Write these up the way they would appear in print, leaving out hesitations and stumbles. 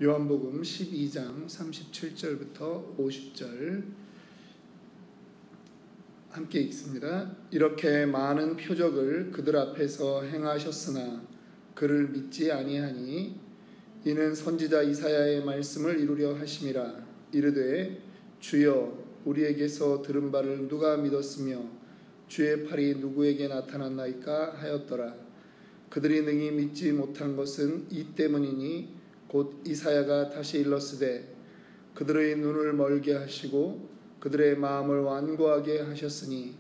요한복음 12장 37절부터 50절 함께 읽습니다. 이렇게 많은 표적을 그들 앞에서 행하셨으나 그를 믿지 아니하니 이는 선지자 이사야의 말씀을 이루려 하심이라. 이르되 주여 우리에게서 들은 바를 누가 믿었으며 주의 팔이 누구에게 나타났나이까 하였더라. 그들이 능히 믿지 못한 것은 이 때문이니 곧 이사야가 다시 일렀으되 그들의 눈을 멀게 하시고 그들의 마음을 완고하게 하셨으니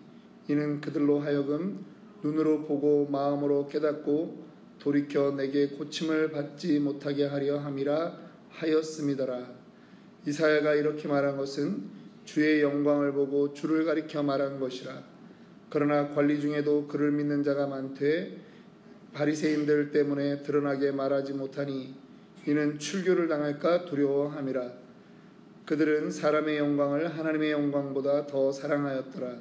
이는 그들로 하여금 눈으로 보고 마음으로 깨닫고 돌이켜 내게 고침을 받지 못하게 하려 함이라 하였음이더라. 이사야가 이렇게 말한 것은 주의 영광을 보고 주를 가리켜 말한 것이라. 그러나 관리 중에도 그를 믿는 자가 많되 바리새인들 때문에 드러나게 말하지 못하니 이는 출교를 당할까 두려워함이라. 그들은 사람의 영광을 하나님의 영광보다 더 사랑하였더라.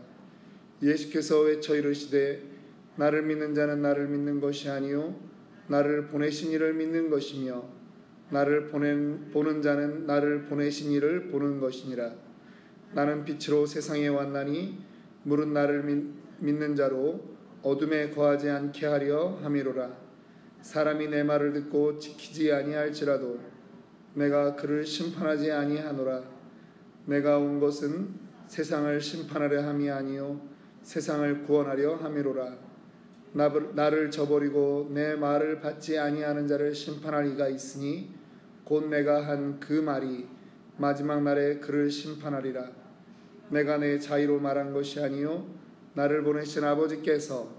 예수께서 외쳐 이르시되 나를 믿는 자는 나를 믿는 것이 아니요 나를 보내신 이를 믿는 것이며 나를 보는 자는 나를 보내신 이를 보는 것이니라. 나는 빛으로 세상에 왔나니 물은 나를 믿는 자로 어둠에 거하지 않게 하려 함이로라. 사람이 내 말을 듣고 지키지 아니할지라도 내가 그를 심판하지 아니하노라. 내가 온 것은 세상을 심판하려 함이 아니요 세상을 구원하려 함이로라. 나를 저버리고 내 말을 받지 아니하는 자를 심판할 이가 있으니 곧 내가 한 그 말이 마지막 날에 그를 심판하리라. 내가 내 자의로 말한 것이 아니요 나를 보내신 아버지께서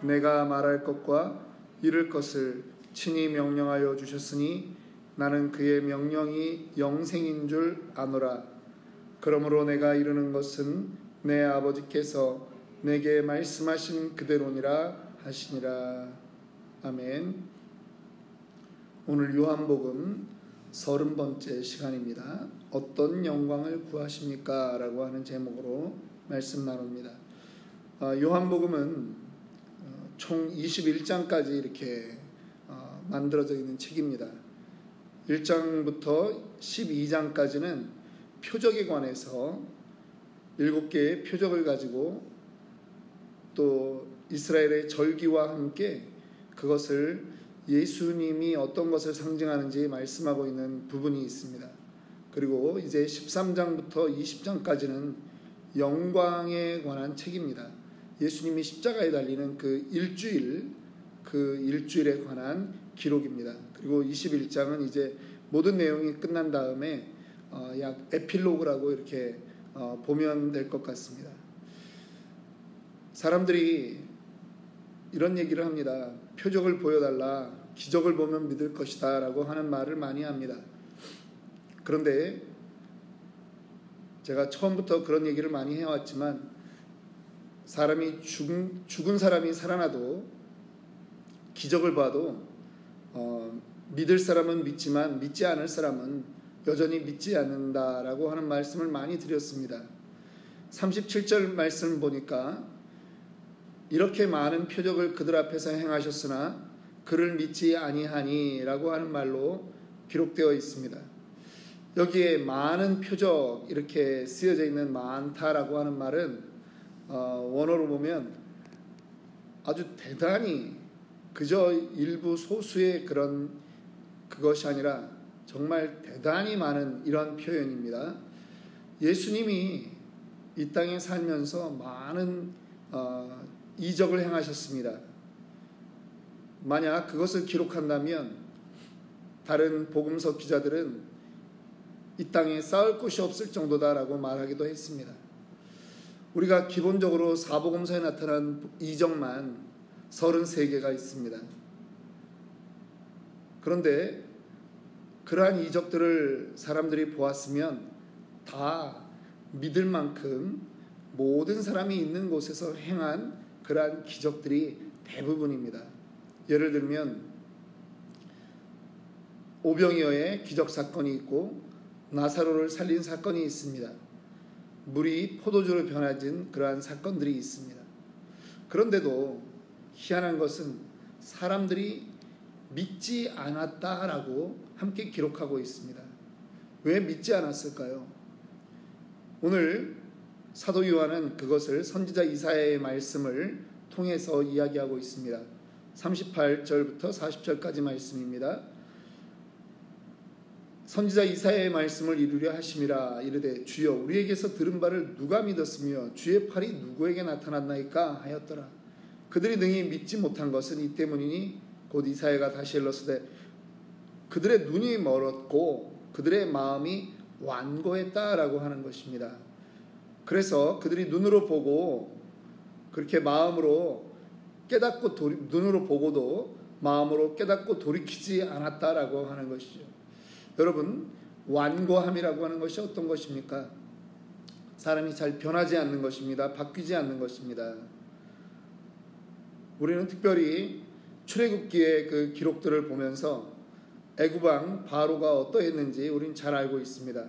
내가 말할 것과 이룰 것을 친히 명령하여 주셨으니 나는 그의 명령이 영생인 줄 아노라. 그러므로 내가 이루는 것은 내 아버지께서 내게 말씀하신 그대로니라 하시니라. 아멘. 오늘 요한복음 30번째 시간입니다. 어떤 영광을 구하십니까? 라고 하는 제목으로 말씀 나눕니다. 요한복음은 총 21장까지 이렇게 만들어져 있는 책입니다. 1장부터 12장까지는 표적에 관해서 7개의 표적을 가지고 또 이스라엘의 절기와 함께 그것을 예수님이 어떤 것을 상징하는지 말씀하고 있는 부분이 있습니다. 그리고 이제 13장부터 20장까지는 영광에 관한 책입니다. 예수님이 십자가에 달리는 그 일주일에 관한 기록입니다. 그리고 21장은 이제 모든 내용이 끝난 다음에 약 에필로그라고 이렇게 보면 될 것 같습니다. 사람들이 이런 얘기를 합니다. 표적을 보여달라, 기적을 보면 믿을 것이다 라고 하는 말을 많이 합니다. 그런데 제가 처음부터 그런 얘기를 많이 해왔지만 사람이 죽은 사람이 살아나도 기적을 봐도 믿을 사람은 믿지만 믿지 않을 사람은 여전히 믿지 않는다라고 하는 말씀을 많이 드렸습니다. 37절 말씀 보니까 이렇게 많은 표적을 그들 앞에서 행하셨으나 그를 믿지 아니하니 라고 하는 말로 기록되어 있습니다. 여기에 많은 표적 이렇게 쓰여져 있는 많다라고 하는 말은 원어로 보면 아주 대단히 그저 일부 소수의 그것이 아니라 정말 대단히 많은 이런 표현입니다. 예수님이 이 땅에 살면서 많은 이적을 행하셨습니다. 만약 그것을 기록한다면 다른 복음서 기자들은 이 땅에 쌓을 곳이 없을 정도다라고 말하기도 했습니다. 우리가 기본적으로 사복음서에 나타난 이적만 33개가 있습니다. 그런데 그러한 이적들을 사람들이 보았으면 다 믿을 만큼 모든 사람이 있는 곳에서 행한 그러한 기적들이 대부분입니다. 예를 들면 오병이어의 기적 사건이 있고 나사로를 살린 사건이 있습니다. 물이 포도주로 변화진 그러한 사건들이 있습니다. 그런데도 희한한 것은 사람들이 믿지 않았다라고 함께 기록하고 있습니다. 왜 믿지 않았을까요? 오늘 사도 요한은 그것을 선지자 이사야의 말씀을 통해서 이야기하고 있습니다. 38절부터 40절까지 말씀입니다. 선지자 이사야의 말씀을 이루려 하심이라. 이르되 주여 우리에게서 들은 바를 누가 믿었으며 주의 팔이 누구에게 나타났나이까 하였더라. 그들이 능히 믿지 못한 것은 이 때문이니 곧 이사야가 다시 일렀으되 그들의 눈이 멀었고 그들의 마음이 완고했다라고 하는 것입니다. 그래서 그들이 눈으로 보고 그렇게 마음으로 깨닫고 눈으로 보고도 마음으로 깨닫고 돌이키지 않았다라고 하는 것이죠. 여러분, 완고함이라고 하는 것이 어떤 것입니까? 사람이 잘 변하지 않는 것입니다. 바뀌지 않는 것입니다. 우리는 특별히 출애굽기의 그 기록들을 보면서 애굽왕 바로가 어떠했는지 우리는 잘 알고 있습니다.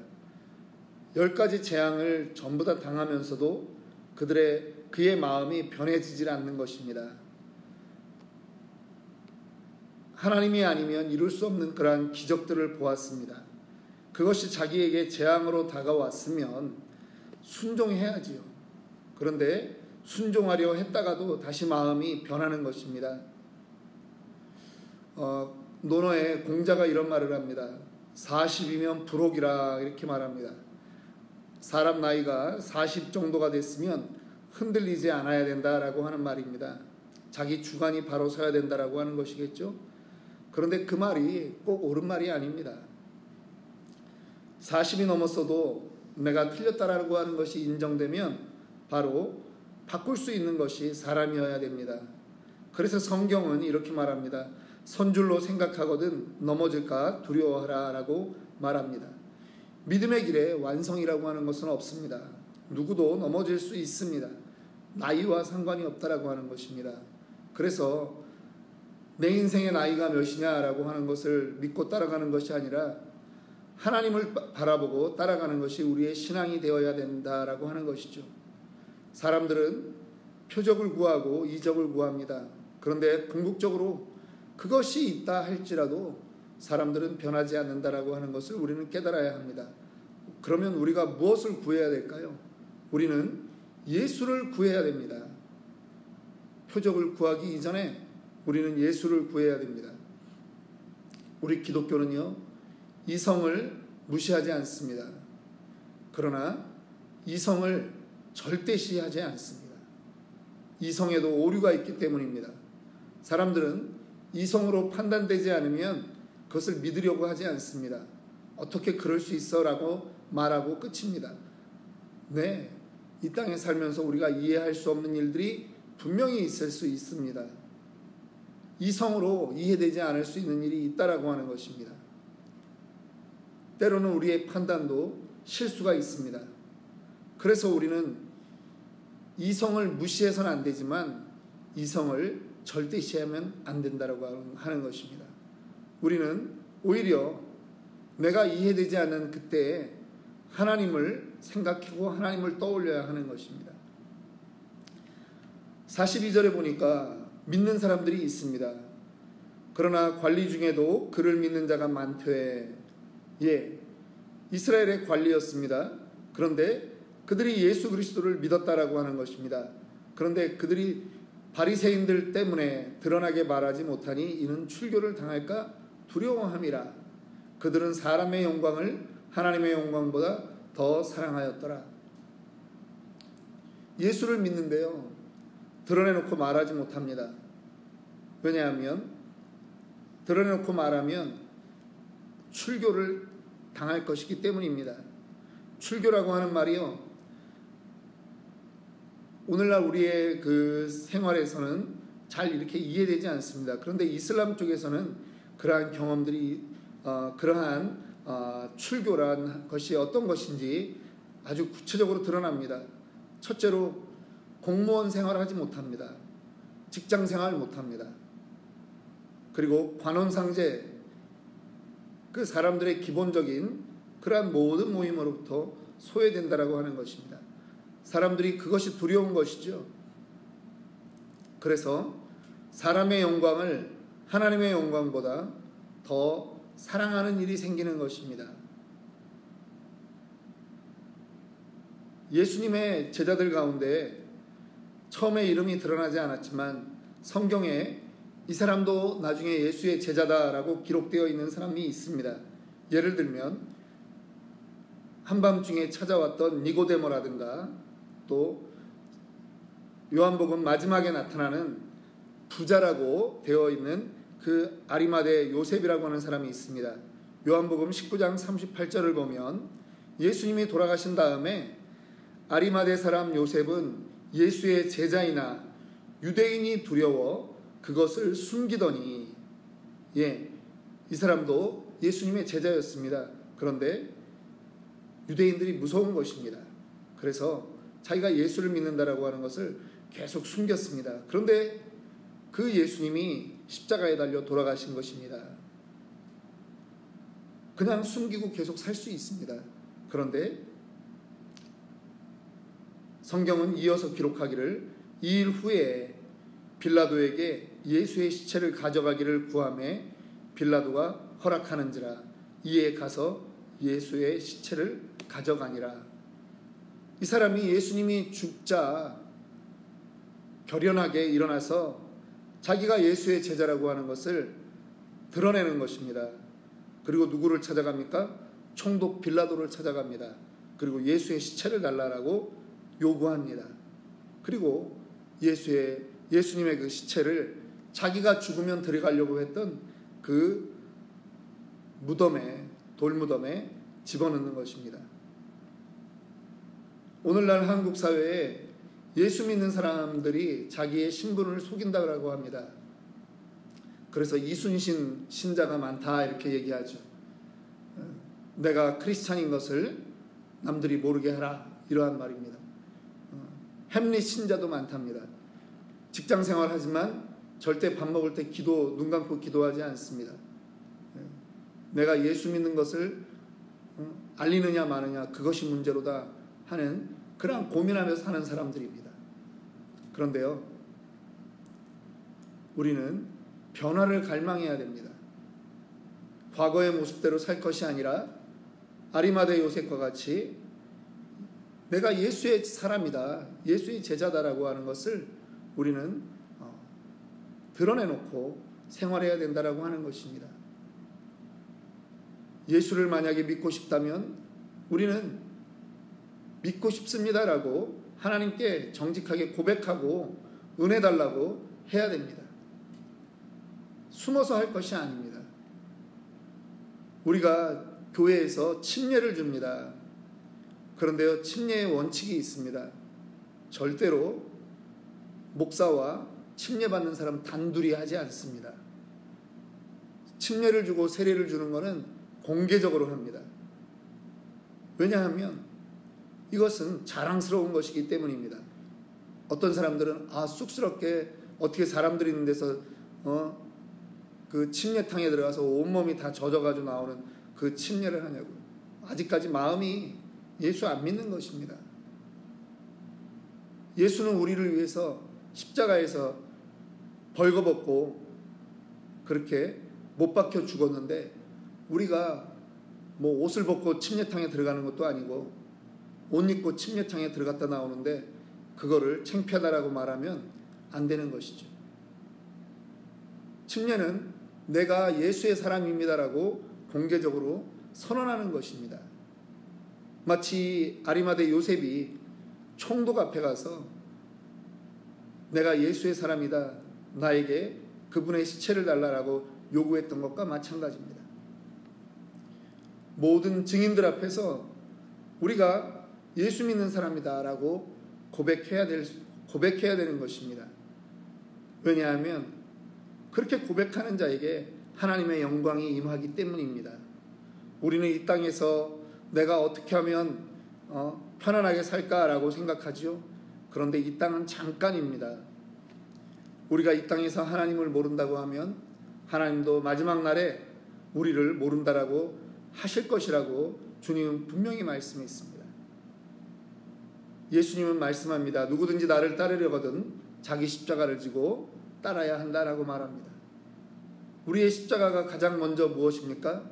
10가지 재앙을 전부 다 당하면서도 그의 마음이 변해지질 않는 것입니다. 하나님이 아니면 이룰 수 없는 그러한 기적들을 보았습니다. 그것이 자기에게 재앙으로 다가왔으면 순종해야지요. 그런데 순종하려 했다가도 다시 마음이 변하는 것입니다. 논어에 공자가 이런 말을 합니다. 40이면 불혹이라 이렇게 말합니다. 사람 나이가 40 정도가 됐으면 흔들리지 않아야 된다라고 하는 말입니다. 자기 주관이 바로 서야 된다라고 하는 것이겠죠. 그런데 그 말이 꼭 옳은 말이 아닙니다. 40이 넘었어도 내가 틀렸다라고 하는 것이 인정되면 바로 바꿀 수 있는 것이 사람이어야 됩니다. 그래서 성경은 이렇게 말합니다. 선줄로 생각하거든 넘어질까 두려워하라 라고 말합니다. 믿음의 길에 완성이라고 하는 것은 없습니다. 누구도 넘어질 수 있습니다. 나이와 상관이 없다라고 하는 것입니다. 그래서 내 인생의 나이가 몇이냐라고 하는 것을 믿고 따라가는 것이 아니라 하나님을 바라보고 따라가는 것이 우리의 신앙이 되어야 된다라고 하는 것이죠. 사람들은 표적을 구하고 이적을 구합니다. 그런데 궁극적으로 그것이 있다 할지라도 사람들은 변하지 않는다라고 하는 것을 우리는 깨달아야 합니다. 그러면 우리가 무엇을 구해야 될까요? 우리는 예수를 구해야 됩니다. 표적을 구하기 이전에 우리는 예수를 구해야 됩니다. 우리 기독교는요, 이성을 무시하지 않습니다. 그러나 이성을 절대시하지 않습니다. 이성에도 오류가 있기 때문입니다. 사람들은 이성으로 판단되지 않으면 그것을 믿으려고 하지 않습니다. 어떻게 그럴 수 있어? 라고 말하고 끝입니다. 네, 이 땅에 살면서 우리가 이해할 수 없는 일들이 분명히 있을 수 있습니다. 이성으로 이해되지 않을 수 있는 일이 있다라고 하는 것입니다. 때로는 우리의 판단도 실수가 있습니다. 그래서 우리는 이성을 무시해서는 안 되지만 이성을 절대시하면 안 된다라고 하는 것입니다. 우리는 오히려 내가 이해되지 않는 그때에 하나님을 생각하고 하나님을 떠올려야 하는 것입니다. 42절에 보니까 믿는 사람들이 있습니다. 그러나 관리 중에도 그를 믿는 자가 많되, 이스라엘의 관리였습니다. 그런데 그들이 예수 그리스도를 믿었다라고 하는 것입니다. 그런데 그들이 바리새인들 때문에 드러나게 말하지 못하니 이는 출교를 당할까 두려워함이라. 그들은 사람의 영광을 하나님의 영광보다 더 사랑하였더라. 예수를 믿는데요, 드러내놓고 말하지 못합니다. 왜냐하면 드러내놓고 말하면 출교를 당할 것이기 때문입니다. 출교라고 하는 말이요, 오늘날 우리의 그 생활에서는 잘 이렇게 이해되지 않습니다. 그런데 이슬람 쪽에서는 그러한 경험들이 그러한 출교란 것이 어떤 것인지 아주 구체적으로 드러납니다. 첫째로 공무원 생활을 하지 못합니다. 직장 생활을 못합니다. 그리고 관원상제, 그 사람들의 기본적인 그러한 모든 모임으로부터 소외된다라고 하는 것입니다. 사람들이 그것이 두려운 것이죠. 그래서 사람의 영광을 하나님의 영광보다 더 사랑하는 일이 생기는 것입니다. 예수님의 제자들 가운데 처음에 이름이 드러나지 않았지만 성경에 이 사람도 나중에 예수의 제자다라고 기록되어 있는 사람이 있습니다. 예를 들면 한밤중에 찾아왔던 니고데모라든가, 또 요한복음 마지막에 나타나는 부자라고 되어 있는 그 아리마대 요셉이라고 하는 사람이 있습니다. 요한복음 19장 38절을 보면 예수님이 돌아가신 다음에 아리마대 사람 요셉은 예수의 제자이나 유대인이 두려워 그것을 숨기더니, 이 사람도 예수님의 제자였습니다. 그런데 유대인들이 무서운 것입니다. 그래서 자기가 예수를 믿는다라고 하는 것을 계속 숨겼습니다. 그런데 그 예수님이 십자가에 달려 돌아가신 것입니다. 그냥 숨기고 계속 살 수 있습니다. 그런데 성경은 이어서 기록하기를 2일 후에 빌라도에게 예수의 시체를 가져가기를 구하매 빌라도가 허락하는지라 이에 가서 예수의 시체를 가져가니라. 이 사람이 예수님이 죽자 결연하게 일어나서 자기가 예수의 제자라고 하는 것을 드러내는 것입니다. 그리고 누구를 찾아갑니까? 총독 빌라도를 찾아갑니다. 그리고 예수의 시체를 달라고 요구합니다. 그리고 예수님의 그 시체를 자기가 죽으면 들어가려고 했던 그 돌무덤에 집어넣는 것입니다. 오늘날 한국 사회에 예수 믿는 사람들이 자기의 신분을 속인다고 합니다. 그래서 이순신 신자가 많다 이렇게 얘기하죠. 내가 크리스찬인 것을 남들이 모르게 하라, 이러한 말입니다. 햄릿 신자도 많답니다. 직장 생활하지만 절대 밥 먹을 때 눈 감고 기도하지 않습니다. 내가 예수 믿는 것을 알리느냐 마느냐, 그것이 문제로다 하는 그런 고민하면서 사는 사람들입니다. 그런데요, 우리는 변화를 갈망해야 됩니다. 과거의 모습대로 살 것이 아니라 아리마대 요셉과 같이 내가 예수의 사람이다, 예수의 제자다라고 하는 것을 우리는 드러내놓고 생활해야 된다라고 하는 것입니다. 예수를 만약에 믿고 싶다면 우리는 믿고 싶습니다라고 하나님께 정직하게 고백하고 은혜 달라고 해야 됩니다. 숨어서 할 것이 아닙니다. 우리가 교회에서 침례를 줍니다. 그런데요, 침례의 원칙이 있습니다. 절대로 목사와 침례받는 사람 단둘이 하지 않습니다. 침례를 주고 세례를 주는 것은 공개적으로 합니다. 왜냐하면 이것은 자랑스러운 것이기 때문입니다. 어떤 사람들은 쑥스럽게 어떻게 사람들이 있는 데서 그 침례탕에 들어가서 온몸이 다 젖어가지고 나오는 그 침례를 하냐고. 아직까지 마음이 예수 안 믿는 것입니다. 예수는 우리를 위해서 십자가에서 벌거벗고 그렇게 못 박혀 죽었는데, 우리가 뭐 옷을 벗고 침례탕에 들어가는 것도 아니고 옷 입고 침례탕에 들어갔다 나오는데 그거를 창피하다라고 말하면 안 되는 것이죠. 침례는 내가 예수의 사람입니다라고 공개적으로 선언하는 것입니다. 마치 아리마대 요셉이 총독 앞에 가서 내가 예수의 사람이다, 나에게 그분의 시체를 달라라고 요구했던 것과 마찬가지입니다. 모든 증인들 앞에서 우리가 예수 믿는 사람이다라고 고백해야 되는 것입니다. 왜냐하면 그렇게 고백하는 자에게 하나님의 영광이 임하기 때문입니다. 우리는 이 땅에서 내가 어떻게 하면 편안하게 살까라고 생각하죠. 그런데 이 땅은 잠깐입니다. 우리가 이 땅에서 하나님을 모른다고 하면 하나님도 마지막 날에 우리를 모른다라고 하실 것이라고 주님은 분명히 말씀했습니다. 예수님은 말씀합니다. 누구든지 나를 따르려거든 자기 십자가를 지고 따라야 한다라고 말합니다. 우리의 십자가가 가장 먼저 무엇입니까?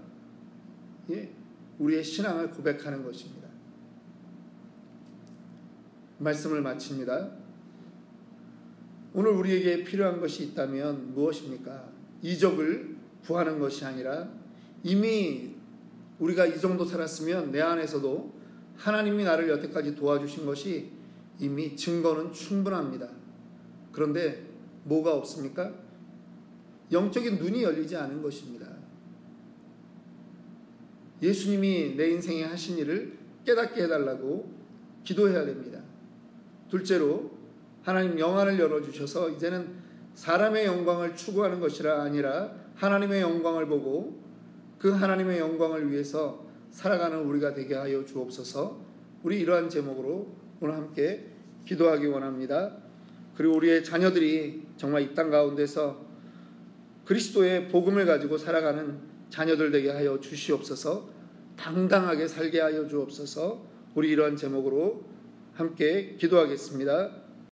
예, 우리의 신앙을 고백하는 것입니다. 말씀을 마칩니다. 오늘 우리에게 필요한 것이 있다면 무엇입니까? 이적을 구하는 것이 아니라 이미 우리가 이 정도 살았으면 내 안에서도 하나님이 나를 여태까지 도와주신 것이 이미 증거는 충분합니다. 그런데 뭐가 없습니까? 영적인 눈이 열리지 않은 것입니다. 예수님이 내 인생에 하신 일을 깨닫게 해달라고 기도해야 됩니다. 둘째로 하나님 영안을 열어주셔서 이제는 사람의 영광을 추구하는 것이라 아니라 하나님의 영광을 보고 그 하나님의 영광을 위해서 살아가는 우리가 되게 하여 주옵소서. 우리 이러한 제목으로 오늘 함께 기도하기 원합니다. 그리고 우리의 자녀들이 정말 이 땅 가운데서 그리스도의 복음을 가지고 살아가는 자녀들 되게 하여 주시옵소서. 당당하게 살게 하여 주옵소서. 우리 이러한 제목으로 함께 기도하겠습니다.